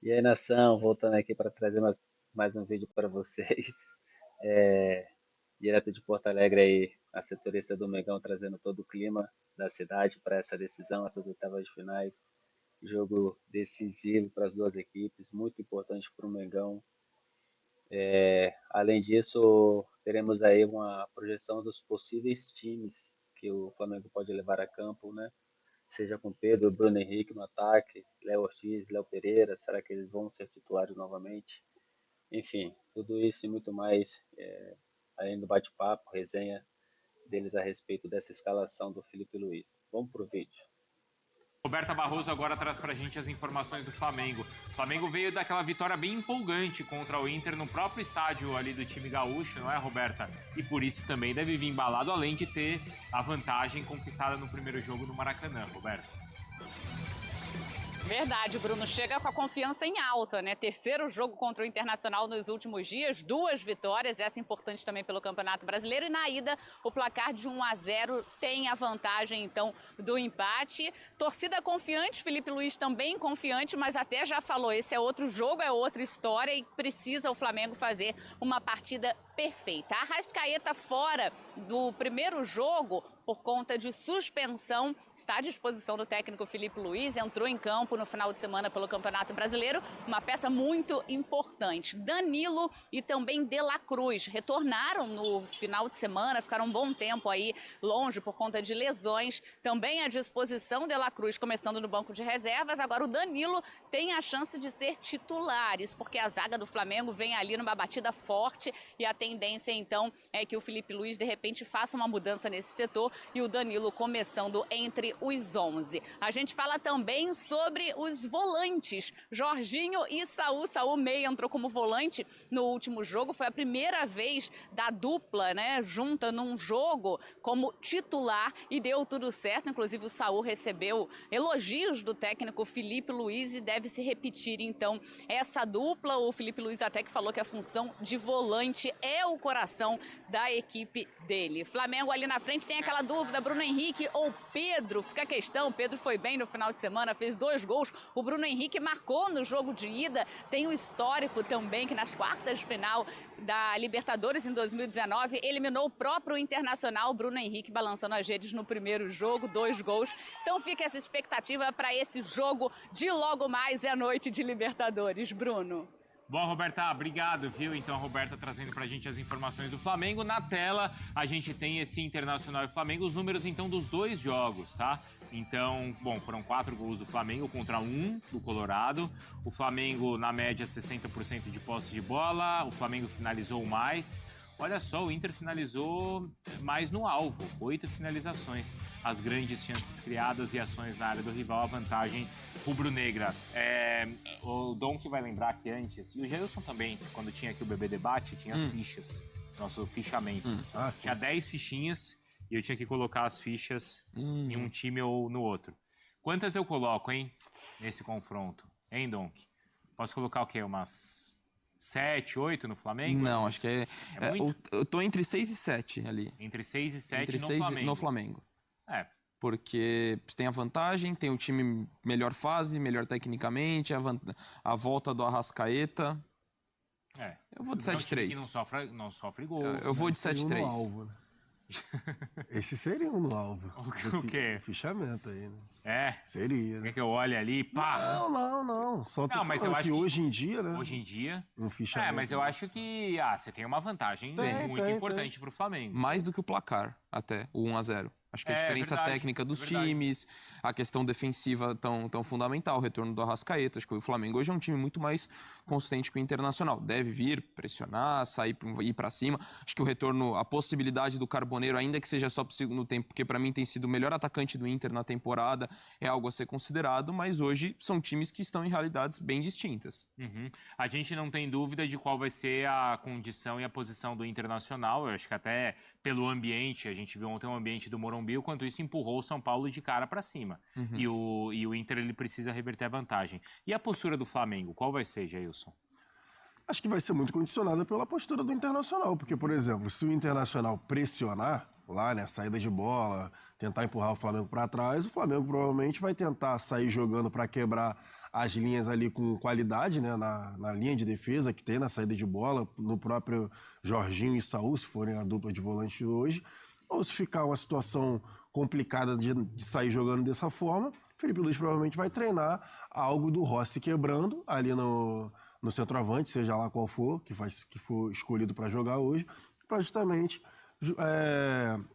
E aí, nação, voltando aqui para trazer mais um vídeo para vocês. É, Direto de Porto Alegre aí, a setorista do Mengão trazendo todo o clima da cidade para essa decisão, essas oitavas de finais. Jogo decisivo para as duas equipes, muito importante para o Mengão. Além disso, teremos aí uma projeção dos possíveis times que o Flamengo pode levar a campo, né? Seja com Pedro, Bruno Henrique no ataque, Léo Ortiz, Léo Pereira, será que eles vão ser titulares novamente? Enfim, tudo isso e muito mais, além do bate-papo, resenha deles a respeito dessa escalação do Felipe Luiz. Vamos pro vídeo. Roberta Barroso agora traz pra gente as informações do Flamengo. O Flamengo veio daquela vitória bem empolgante contra o Inter no próprio estádio ali do time gaúcho, não é, Roberta? E por isso também deve vir embalado, além de ter a vantagem conquistada no primeiro jogo no Maracanã, Roberta. Verdade, Bruno. Chega com a confiança em alta, né? Terceiro jogo contra o Internacional nos últimos dias, 2 vitórias, essa é importante também pelo Campeonato Brasileiro. E na ida, o placar de 1-0 tem a vantagem, então, do empate. Torcida confiante, Felipe Luiz também confiante, mas até já falou, esse é outro jogo, é outra história e precisa o Flamengo fazer uma partida perfeita. A Arrascaeta fora do primeiro jogo por conta de suspensão, está à disposição do técnico Felipe Luiz, entrou em campo no final de semana pelo Campeonato Brasileiro, uma peça muito importante. Danilo e também De La Cruz retornaram no final de semana, ficaram um bom tempo aí longe por conta de lesões, também à disposição. De La Cruz começando no banco de reservas, agora o Danilo tem a chance de ser titulares, porque a zaga do Flamengo vem ali numa batida forte e a tendência então é que o Felipe Luiz de repente faça uma mudança nesse setor e o Danilo começando entre os 11. A gente fala também sobre os volantes, Jorginho e Saul. Saul Meia entrou como volante no último jogo, foi a primeira vez da dupla, né, junta num jogo como titular e deu tudo certo. Inclusive o Saul recebeu elogios do técnico Felipe Luiz e deve se repetir então essa dupla. O Felipe Luiz até que falou que a função de volante é o coração da equipe dele. Flamengo ali na frente tem aquela dúvida, Bruno Henrique ou Pedro? Fica a questão, Pedro foi bem no final de semana, fez 2 gols, o Bruno Henrique marcou no jogo de ida, tem o histórico também que nas quartas de final da Libertadores em 2019 eliminou o próprio Internacional, Bruno Henrique balançando as redes no primeiro jogo, 2 gols. Então fica essa expectativa para esse jogo de logo mais à noite de Libertadores, Bruno. Bom, Roberta, obrigado, viu? Então, a Roberta trazendo pra gente as informações do Flamengo. Na tela, a gente tem esse Internacional e Flamengo, os números, então, dos 2 jogos, tá? Então, bom, foram 4 gols do Flamengo contra 1 do Colorado. O Flamengo, na média, 60% de posse de bola. O Flamengo finalizou mais. Olha só, o Inter finalizou mais no alvo, 8 finalizações. As grandes chances criadas e ações na área do rival, a vantagem rubro-negra. O Dom que vai lembrar que antes, e o Gelson também, quando tinha aqui o BB Debate, tinha as fichas, nosso fichamento. Tinha 10 fichinhas e eu tinha que colocar as fichas em um time ou no outro. Quantas eu coloco, hein, nesse confronto? Hein, Donk? Posso colocar o quê? Umas 7, 8 no Flamengo? Não, acho que eu tô entre 6 e 7 ali. Entre 6 e 7 Entre no 6 Flamengo. no Flamengo. É. Porque tem a vantagem, tem o time melhor fase, melhor tecnicamente, a volta do Arrascaeta. Eu vou de 7-3. Não sofre gols. Eu vou de 7-3. Esse seria um no alvo. O quê? Fichamento aí, né? É? Seria, Você né? quer que eu olhe ali? Pá! Não. Só tô mas falando eu acho que que hoje em dia, né? Hoje em dia... Um fichamento. mas eu acho que você tem uma vantagem muito importante pro Flamengo. Mais do que o placar, até, o 1-0. Acho que a diferença verdade, técnica dos verdade. times, a questão defensiva tão fundamental, o retorno do Arrascaeta. Acho que o Flamengo hoje é um time muito mais consistente que o Internacional. Deve vir, pressionar, ir para cima. Acho que o retorno, a possibilidade do Carboneiro, ainda que seja só pro segundo tempo, porque para mim tem sido o melhor atacante do Inter na temporada, é algo a ser considerado, mas hoje são times que estão em realidades bem distintas. A gente não tem dúvida de qual vai ser a condição e a posição do Internacional. Eu acho que até pelo ambiente, a gente viu ontem o ambiente do Morumbi, enquanto isso empurrou o São Paulo de cara para cima. E o Inter ele precisa reverter a vantagem. E a postura do Flamengo, qual vai ser, Jailson? Acho que vai ser muito condicionada pela postura do Internacional, porque, por exemplo, se o Internacional pressionar lá, né, saída de bola, tentar empurrar o Flamengo para trás, o Flamengo provavelmente vai tentar sair jogando para quebrar as linhas ali com qualidade, né, na linha de defesa que tem, na saída de bola, no próprio Jorginho e Saúl, se forem a dupla de volante de hoje, ou se ficar uma situação complicada de sair jogando dessa forma, Felipe Luiz provavelmente vai treinar algo do Rossi quebrando ali no centroavante, seja lá qual for, que for escolhido para jogar hoje, para justamente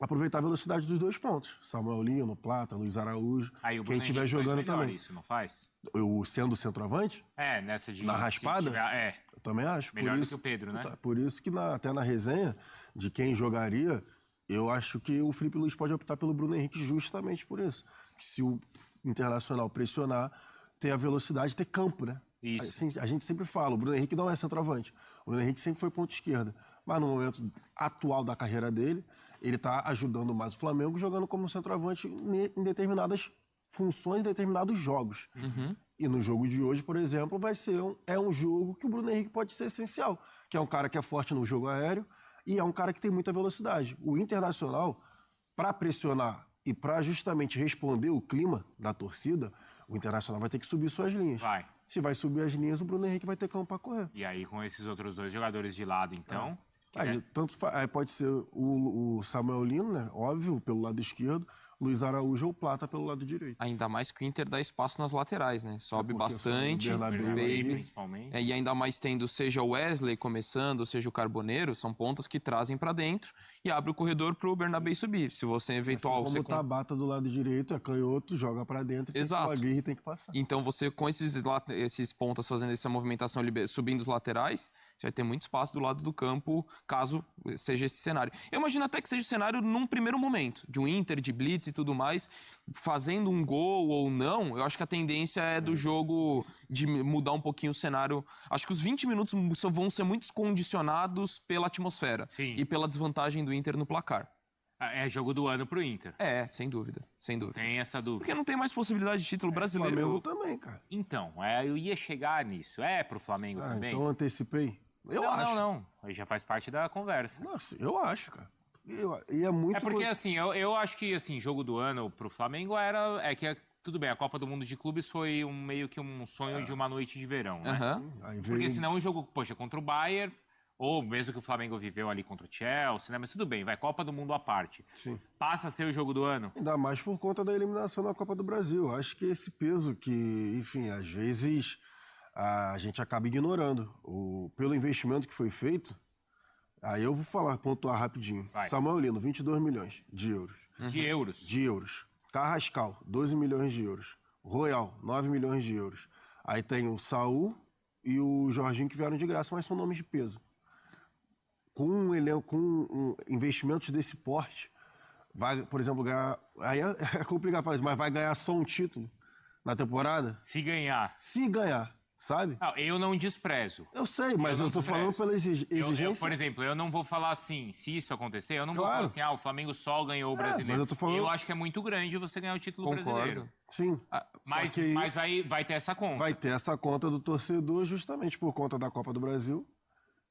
aproveitar a velocidade dos dois pontos. Samuel Lino, Plata, Luiz Araújo, Aí o quem Bruno estiver Henrique faz jogando melhor também. isso, não faz? Eu sendo centroavante, Nessa de... na se raspada, tiver- eu também acho. melhor do que o Pedro, né? Por isso que até na resenha de quem jogaria, eu acho que o Felipe Luiz pode optar pelo Bruno Henrique justamente por isso. Que se o Internacional pressionar, ter a velocidade, ter campo, né? Isso. Assim, a gente sempre fala, o Bruno Henrique não é centroavante. O Bruno Henrique sempre foi ponta esquerda. Mas no momento atual da carreira dele, ele está ajudando mais o Flamengo jogando como centroavante em determinadas funções, em determinados jogos. E no jogo de hoje, por exemplo, é um jogo que o Bruno Henrique pode ser essencial. Que é um cara que é forte no jogo aéreo e é um cara que tem muita velocidade. O Internacional, para pressionar e para justamente responder o clima da torcida, o Internacional vai ter que subir suas linhas. Vai. Se vai subir as linhas, o Bruno Henrique vai ter campo para correr. E aí, com esses outros dois jogadores de lado, então... Aí, aí pode ser o Samuel Lino, né? Óbvio, pelo lado esquerdo, Luiz Araújo ou Plata pelo lado direito. Ainda mais que o Inter dá espaço nas laterais, né? Sobe porque bastante. sobe o Bernabéu Bernabéu, aí. principalmente. E ainda mais tendo seja o Wesley começando, seja o Carboneiro, são pontas que trazem pra dentro e abre o corredor pro Bernabéu subir. Se você eventual... Assim como o Tabata do lado direito é canhoto, joga para dentro e Exato. o Aguirre tem que passar. Então você, com esses pontas fazendo essa movimentação, subindo os laterais, você vai ter muito espaço do lado do campo, caso seja esse cenário. Eu imagino até que seja o cenário num primeiro momento, de um Inter, de blitz e tudo mais, fazendo um gol ou não, eu acho que a tendência é do jogo de mudar um pouquinho o cenário. Acho que os 20 minutos vão ser muito condicionados pela atmosfera. Sim. E pela desvantagem do Inter no placar. É jogo do ano pro Inter. Sem dúvida, sem dúvida. Tem essa dúvida. Porque não tem mais possibilidade de título O brasileiro. Flamengo também, cara. Então, eu ia chegar nisso. É pro Flamengo também? Então antecipei. Eu não, acho. não. Aí já faz parte da conversa. Nossa, eu acho, cara. E é muito... É porque, assim, eu acho que, assim, jogo do ano pro Flamengo tudo bem, a Copa do Mundo de Clubes foi meio que um sonho de uma noite de verão, né? Aham. Aí veio... Porque senão o jogo, poxa, contra o Bayern, ou mesmo que o Flamengo viveu ali contra o Chelsea, né? Mas tudo bem, vai Copa do Mundo à parte. Sim. Passa a ser o jogo do ano? Ainda mais por conta da eliminação na Copa do Brasil. Acho que esse peso que, enfim, às vezes a gente acaba ignorando. Pelo investimento que foi feito, aí eu vou pontuar rapidinho. Vai. Samuel Lino, 22 milhões de euros. De euros. De euros. Carrascal, 12 milhões de euros. Royal, 9 milhões de euros. Aí tem o Saúl e o Jorginho que vieram de graça, mas são nomes de peso. Com investimentos desse porte, vai, por exemplo, ganhar... Aí é complicado falar isso, mas vai ganhar só um título na temporada? Se ganhar. Se ganhar, sabe? Não, eu não desprezo. Eu sei, mas eu tô falando pela exigência. Por exemplo, eu não vou falar assim, se isso acontecer, eu não vou Claro. falar assim, o Flamengo só ganhou o brasileiro. mas eu tô falando- Eu acho que é muito grande você ganhar o título brasileiro. Sim. Mas, Só que mas vai ter essa conta. vai ter essa conta do torcedor justamente por conta da Copa do Brasil,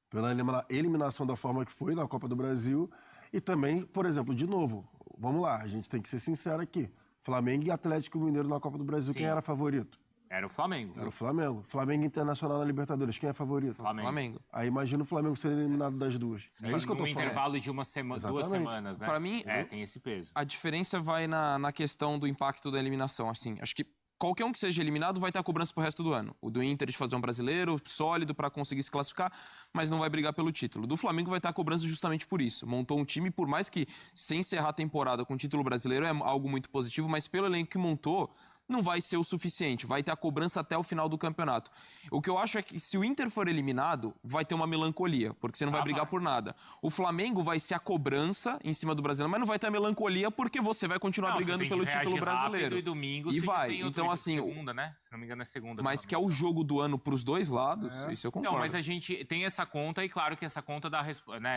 pela eliminação da forma que foi na Copa do Brasil. E também, por exemplo, de novo, vamos lá, a gente tem que ser sincero aqui. Flamengo e Atlético Mineiro na Copa do Brasil, Sim. quem era favorito? Era o Flamengo. Era o Flamengo. Flamengo Internacional na Libertadores, quem é favorito? Flamengo. Aí imagina o Flamengo ser eliminado das duas. É isso que eu tô Num falando. intervalo de duas Exatamente. semanas, né? Pra mim, tem esse peso. A diferença vai na questão do impacto da eliminação. Assim, acho que qualquer um que seja eliminado vai ter a cobrança pro resto do ano. O do Inter de fazer um brasileiro sólido pra conseguir se classificar, mas não vai brigar pelo título. Do Flamengo vai ter a cobrança justamente por isso. Montou um time, por mais que sem encerrar a temporada com título brasileiro é algo muito positivo, mas pelo elenco que montou, não vai ser o suficiente. Vai ter a cobrança até o final do campeonato. O que eu acho é que se o Inter for eliminado, vai ter uma melancolia, porque você não vai brigar por nada. O Flamengo vai ser a cobrança em cima do brasileiro, mas não vai ter a melancolia porque você vai continuar brigando você tem pelo que reagir título brasileiro. rápido e domingo E você já vai. tem outro Então, jogo, assim, segunda, né? Se não me engano é segunda. mas que é o jogo do ano pros dois lados, isso eu concordo. Não, mas a gente tem essa conta e claro que essa conta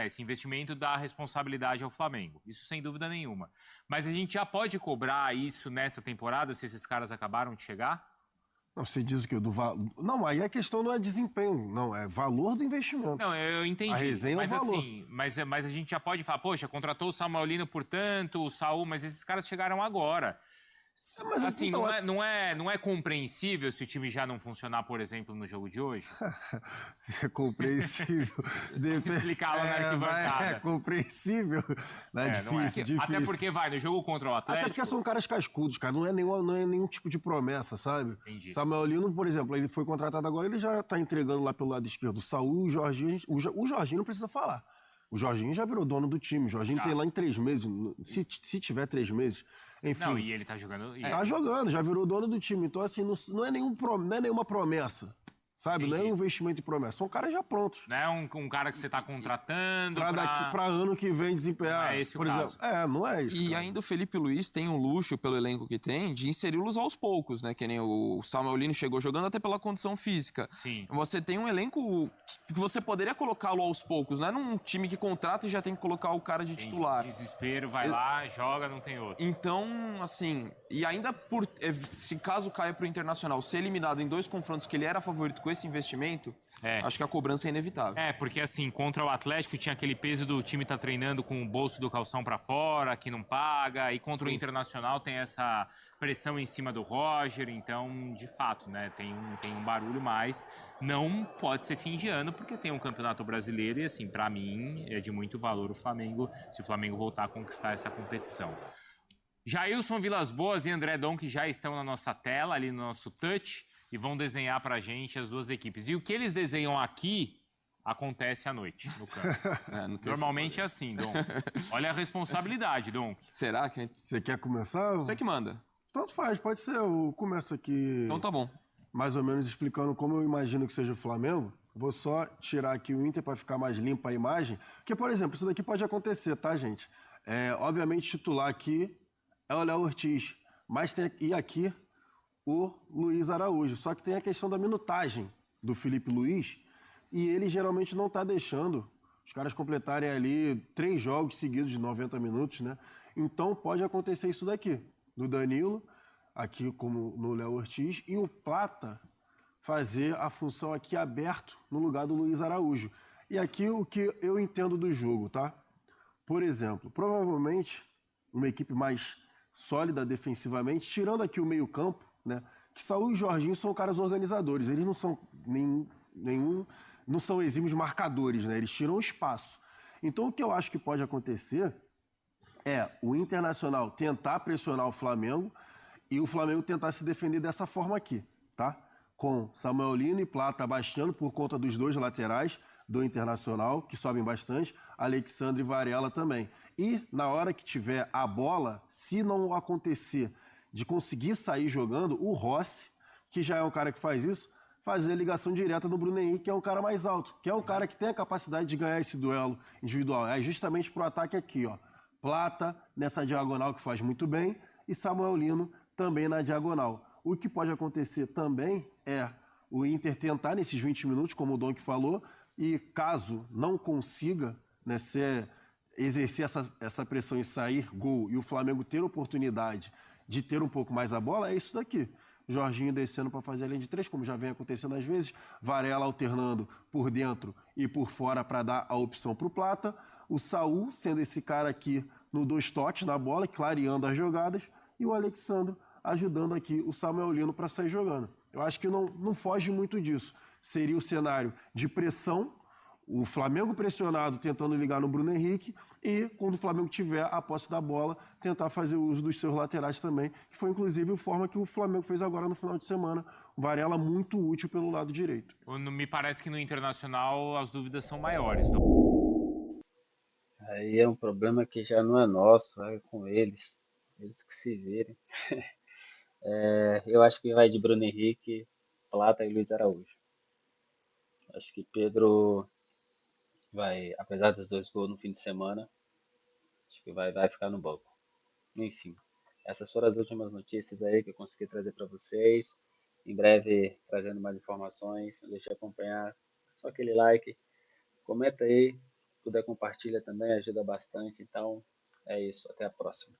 esse investimento dá responsabilidade ao Flamengo. Isso sem dúvida nenhuma. Mas a gente já pode cobrar isso nessa temporada se esses caras acabaram de chegar? Não, você diz o quê? Não, aí a questão não é desempenho, não, é valor do investimento. Não, eu entendi. A resenha mas é o valor. assim, mas a gente já pode falar, poxa, contratou o Samuel Lino por tanto, o Saúl, mas esses caras chegaram agora. Mas, Assim, então, não é compreensível se o time já não funcionar, por exemplo, no jogo de hoje? é compreensível. Explicar lá na arquibancada. É compreensível. Não é Não é. difícil. Até porque vai, no jogo contra o Até porque Atlético... são caras cascudos, cara. Não é nenhum tipo de promessa, sabe? Entendi. Samuel Lino, por exemplo, ele foi contratado agora, ele já tá entregando lá pelo lado esquerdo. O Saúl e o Jorginho, o Jorginho não precisa falar. O Jorginho já virou dono do time. O Jorginho Já. tem lá em 3 meses. Se tiver 3 meses. Enfim. Não, e ele tá jogando... Tá jogando, já virou dono do time. Então, assim, não é nenhuma promessa. Sabe? Não é Entendi. um investimento em promessa. São caras já prontos. Não é um cara que você tá contratando Pra ano que vem desempenhar. Não é esse o por caso. exemplo. Não é isso. E cara. ainda o Felipe Luiz tem um luxo, pelo elenco que tem, de inseri-los aos poucos, né? Que nem o Samuel Lino chegou jogando até pela condição física. Sim. Você tem um elenco que você poderia colocá-lo aos poucos, não é num time que contrata e já tem que colocar o cara de titular. Desespero, vai lá, joga, não tem outro. Então, assim, e ainda se caso caia pro Internacional, ser eliminado em 2 confrontos que ele era favorito com esse investimento, acho que a cobrança é inevitável. Porque assim, contra o Atlético tinha aquele peso do time tá treinando com o bolso do calção pra fora, que não paga, e contra o Internacional tem essa pressão em cima do Roger, então, de fato, né, tem um barulho, mas não pode ser fim de ano, porque tem um Campeonato Brasileiro e, assim, pra mim, é de muito valor o Flamengo, se o Flamengo voltar a conquistar essa competição. Jailson Vilas Boas e André Dom, que já estão na nossa tela, ali no nosso touch, e vão desenhar pra gente as duas equipes. E o que eles desenham aqui acontece à noite, no campo. Normalmente é assim, Dom. Olha a responsabilidade, Dom. Será que... Você quer começar? Você que manda. Tanto faz, pode ser. Eu começo aqui. Então tá bom. Mais ou menos explicando como eu imagino que seja o Flamengo. Vou só tirar aqui o Inter para ficar mais limpa a imagem. Porque, por exemplo, isso daqui pode acontecer, tá, gente? Obviamente, titular aqui é o Léo Ortiz. Mas e aqui o Luiz Araújo. Só que tem a questão da minutagem do Felipe Luiz. E ele geralmente não está deixando os caras completarem ali 3 jogos seguidos de 90 minutos, né? Então pode acontecer isso daqui. Do Danilo, aqui como no Léo Ortiz, e o Plata fazer a função aqui aberto no lugar do Luiz Araújo. E aqui o que eu entendo do jogo, tá? Por exemplo, provavelmente uma equipe mais sólida defensivamente, tirando aqui o meio-campo, né? Que Saúl e Jorginho são caras organizadores, eles não são não são exímios marcadores, né? Eles tiram espaço. Então o que eu acho que pode acontecer é o Internacional tentar pressionar o Flamengo e o Flamengo tentar se defender dessa forma aqui, tá? Com Samuel Lino e Plata abaixando por conta dos 2 laterais do Internacional, que sobem bastante, Alexandre e Varela também. E na hora que tiver a bola, se não acontecer de conseguir sair jogando, o Rossi, que já é um cara que faz isso, fazer a ligação direta no Bruno Henrique, que é um cara mais alto, que é um cara que tem a capacidade de ganhar esse duelo individual. É justamente pro ataque aqui, ó. Plata nessa diagonal que faz muito bem e Samuel Lino também na diagonal. O que pode acontecer também é o Inter tentar nesses 20 minutos, como o Donk falou, e caso não consiga, né, exercer essa pressão e sair gol e o Flamengo ter oportunidade de ter um pouco mais a bola, é isso daqui. Jorginho descendo para fazer a linha de 3, como já vem acontecendo às vezes, Varela alternando por dentro e por fora para dar a opção para o Plata, o Saúl sendo esse cara aqui no 2 toques na bola, clareando as jogadas, e o Alexandre ajudando aqui o Samuel Lino para sair jogando. Eu acho que não foge muito disso. Seria o cenário de pressão, o Flamengo pressionado tentando ligar no Bruno Henrique e, quando o Flamengo tiver a posse da bola, tentar fazer uso dos seus laterais também, que foi inclusive a forma que o Flamengo fez agora no final de semana. Varela muito útil pelo lado direito. Me parece que no Internacional as dúvidas são maiores. Aí é um problema que já não é nosso, é com eles. Eles que se virem. Eu acho que vai de Bruno Henrique, Plata e Luiz Araújo. Acho que Pedro vai, apesar dos 2 gols no fim de semana, acho que vai ficar no banco. Enfim, essas foram as últimas notícias aí que eu consegui trazer para vocês. Em breve, trazendo mais informações. Não deixe de acompanhar. Só aquele like. Comenta aí. Se puder, compartilha também, ajuda bastante. Então, é isso. Até a próxima.